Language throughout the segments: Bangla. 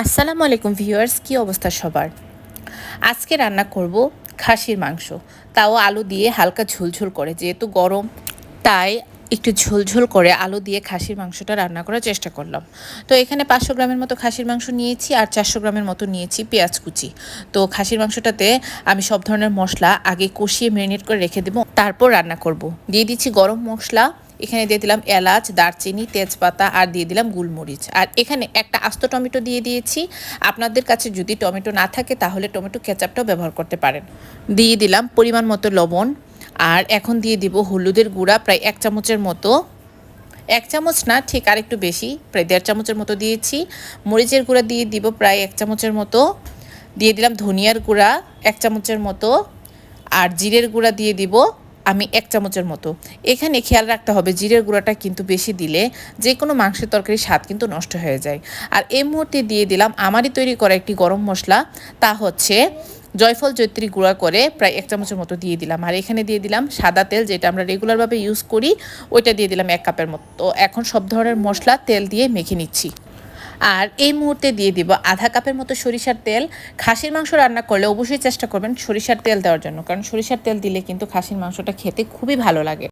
আসসালামু আলাইকুম ভিউয়ার্স, কি অবস্থা সবার? আজকে রান্না করব খাসির মাংস, তাও আলু দিয়ে হালকা ঝোলঝোল করে, যেহেতু গরম তাই একটু ঝোলঝোল করে আলু দিয়ে খাসির মাংসটা রান্না করার চেষ্টা করলাম। তো এখানে 500 গ্রামের মতো খাসির মাংস নিয়েছি আর 400 গ্রামের মতো নিয়েছি পেঁয়াজ কুচি। তো খাসির মাংসটাতে আমি সব ধরনের মশলা আগে কষিয়ে ম্যারিনেট করে রেখে দেবো, তারপর রান্না করব। দিয়ে দিচ্ছি গরম মশলা, এখানে দিয়ে দিলাম এলাচ, দারচিনি, তেজপাতা আর দিয়ে দিলাম গোলমরিচ। আর এখানে একটা আস্ত টমেটো দিয়ে দিয়েছি। আপনাদের কাছে যদি টমেটো না থাকে তাহলে টমেটো কেচাপটাও ব্যবহার করতে পারেন। দিয়ে দিলাম পরিমাণ মতো লবণ। আর এখন দিয়ে দিব হলুদের গুঁড়া প্রায় 1 চামচের মতো, 1 চামচ না, ঠিক আর একটু বেশি, প্রায় 1.5 চামচের মতো দিয়েছি। মরিচের গুঁড়া দিয়ে দিব প্রায় 1 চামচের মতো। দিয়ে দিলাম ধনিয়ার গুঁড়া 1 চামচের মতো। আর জিরের গুঁড়া দিয়ে দিব আমি 1 চামচের মতো। এখানে খেয়াল রাখতে হবে জিরের গুঁড়াটা কিন্তু বেশি দিলে যে কোনো মাংসের তরকারির স্বাদ কিন্তু নষ্ট হয়ে যায়। আর এই মুহূর্তে দিয়ে দিলাম আমারই তৈরি করা একটি গরম মশলা, তা হচ্ছে জয়ফল জয়ত্রী গুঁড়া করে প্রায় 1 চামচের মতো দিয়ে দিলাম। আর এখানে দিয়ে দিলাম সাদা তেল, যেটা আমরা রেগুলারভাবে ইউজ করি, ওইটা দিয়ে দিলাম 1 কাপের মতো। এখন সব ধরনের মশলা তেল দিয়ে মেখে নিচ্ছি। আর এই মুহূর্তে দিয়ে দিব আধা কাপের মতো সরিষার তেল। খাসির মাংস রান্না করলে অবশ্যই চেষ্টা করবেন সরিষার তেল দেওয়ার জন্য, কারণ সরিষার তেল দিলে কিন্তু খাসির মাংসটা খেতে খুবই ভালো লাগে।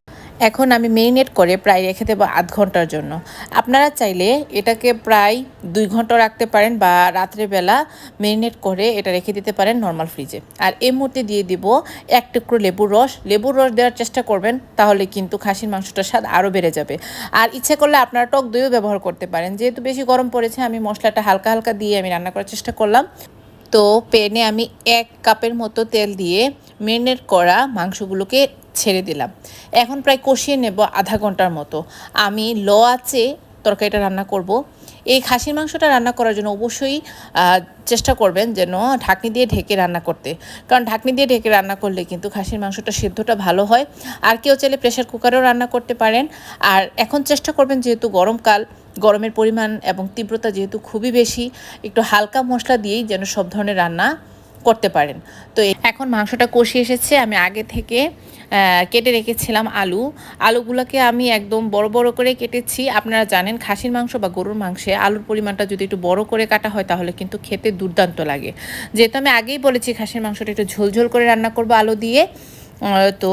এখন আমি মেরিনেট করে প্রায় রেখে দেবো আধ ঘন্টার জন্য। আপনারা চাইলে এটাকে প্রায় 2 ঘন্টা রাখতে পারেন বা রাত্রেবেলা মেরিনেট করে এটা রেখে দিতে পারেন নর্মাল ফ্রিজে। আর এই মুহূর্তে দিয়ে দিব 1 টুকরো লেবুর রস। লেবুর রস দেওয়ার চেষ্টা করবেন, তাহলে কিন্তু খাসির মাংসটার স্বাদ আরও বেড়ে যাবে। আর ইচ্ছে করলে আপনারা টক দইও ব্যবহার করতে পারেন। যেহেতু বেশি গরম পড়েছে, আমি মশলাটা হালকা হালকা দিয়ে আমি রান্না করার চেষ্টা করলাম। তো প্যানে আমি 1 কাপের মতো তেল দিয়ে মেরিনেট করা মাংসগুলোকে ছেড়ে দিলাম। এখন প্রায় কষিয়ে নেব আধা ঘন্টার মতো। আমি লো আঁচে তরকারিটা রান্না করব। এই খাসির মাংসটা রান্না করার জন্য অবশ্যই চেষ্টা করবেন যেন ঢাকনি দিয়ে ঢেকে রান্না করতে, কারণ ঢাকনি দিয়ে ঢেকে রান্না করলে কিন্তু খাসির মাংসটা সিদ্ধটা ভালো হয়। আর কেউ চাইলে প্রেশার কুকারেও রান্না করতে পারেন। আর এখন চেষ্টা করবেন, যেহেতু গরমকাল, গরমের পরিমাণ এবং তীব্রতা যেহেতু খুবই বেশি, একটু হালকা মশলা দিয়েই যেন সব ধরনের রান্না করতে পারেন। তো এখন মাংসটা কষিয়ে এসেছে। আমি আগে থেকে কেটে রেখেছিলাম আলুগুলোকে আমি একদম বড় বড় করে কেটেছি। আপনারা জানেন খাসির মাংস বা গরুর মাংসে আলুর পরিমাণটা যদি একটু বড় করে কাটা হয় তাহলে কিন্তু খেতে দুর্দান্ত লাগে। যেহেতু আমি আগেই বলেছি খাসির মাংসটা একটু ঝোলঝোল করে রান্না করবো আলু দিয়ে, তো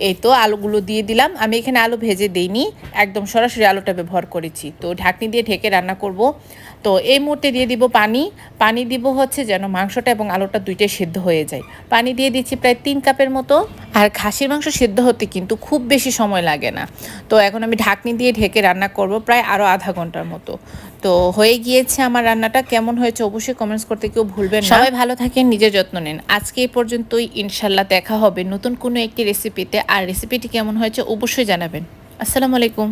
এই তো আলুগুলো দিয়ে দিলাম। আমি এখানে আলু ভেজে দিইনি, একদম সরাসরি আলুটা ব্যবহার করেছি। তো ঢাকনি দিয়ে ঢেকে রান্না করব। তো এই মুহূর্তে দিয়ে দিব পানি দিব হচ্ছে যেন মাংসটা এবং আলুটা দুইটাই সিদ্ধ হয়ে যায়। পানি দিয়ে দিচ্ছি প্রায় 3 কাপের মতো। আর খাসির মাংস সিদ্ধ হতে কিন্তু খুব বেশি সময় লাগে না। তো এখন আমি ঢাকনি দিয়ে ঢেকে রান্না করব প্রায় আরও আধা ঘন্টার মতো। তো হয়ে গিয়েছে আমার রান্নাটা। কেমন হয়েছে অবশ্যই কমেন্টস করতে কেউ ভুলবেন না। সবাই ভালো থাকেন, নিজের যত্ন নেন। আজকে এই পর্যন্তই, ইনশাল্লাহ দেখা হবে নতুন কোনো একটি রেসিপিতে। আর রেসিপিটি কেমন হয়েছে অবশ্যই জানাবেন। আসসালামু আলাইকুম।